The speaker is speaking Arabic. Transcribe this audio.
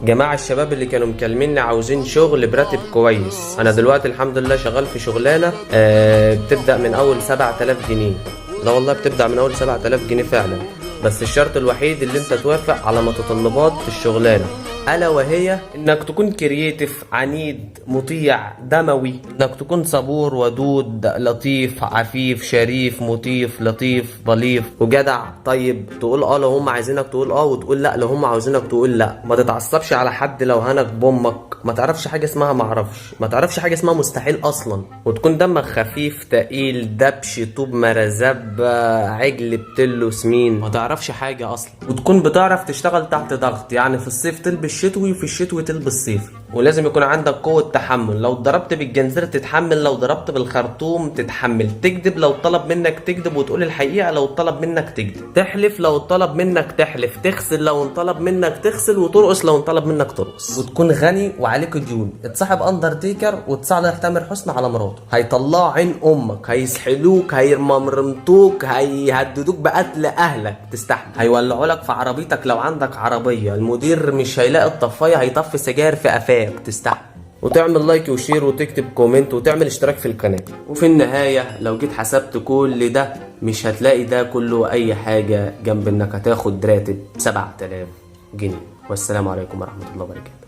جماعة الشباب اللي كانوا مكلميني عاوزين شغل براتب كويس، انا دلوقتي الحمد لله شغال في شغلانة بتبدأ من اول 7000 جنيه. لا والله بتبدأ من اول 7000 جنيه فعلا، بس الشرط الوحيد اللي انت توافق على متطلبات الشغلانة، الا وهي انك تكون كرييتيف، عنيد، مطيع، دموي، انك تكون صبور، ودود، لطيف، عفيف، شريف، مطيف، لطيف، ظليف، وجدع. طيب تقول اه لو هم عايزينك تقول اه، وتقول لا لو هم عاوزينك تقول لا. ما تتعصبش على حد لو هنك بامك، ما تعرفش حاجه اسمها ما اعرفش، ما تعرفش حاجه اسمها مستحيل اصلا. وتكون دمك خفيف، تقيل، دبش، طوب، مرزب، عجل، بتلو، سمين، ما تعرفش حاجه اصلا. وتكون بتعرف تشتغل تحت ضغط، يعني في الصيف تلبس شتوي وفي الشتوي تلبس صيفي. ولازم يكون عندك قوة تحمل، لو ضربت بالجنزير تتحمل، لو ضربت بالخرطوم تتحمل. تكذب لو طلب منك تكذب وتقول الحقيقة لو طلب منك تكذب. تحلف لو طلب منك تحلف، تغسل لو طلب منك تغسل، وترقص لو طلب منك ترقص. وتكون غني وعليك ديون، تصاحب اندرتيكر وتصالح تامر حسني على مراته، هيطلعوا عين امك، هيسحلوك، هيرممرمطوك، هيهددوك بقتل اهلك تستحمل. هيولعوا لك في عربيتك لو عندك عربية، المدير مش هيلاقي الطفاية هيطفي سجاير في قفاك تستحمل. وتعمل لايك وشير وتكتب كومنت وتعمل اشتراك في القناة. وفي النهاية لو جيت حسبت كل ده مش هتلاقي ده كله اي حاجة جنب انك هتاخد راتب 7000 جنيه. والسلام عليكم ورحمة الله وبركاته.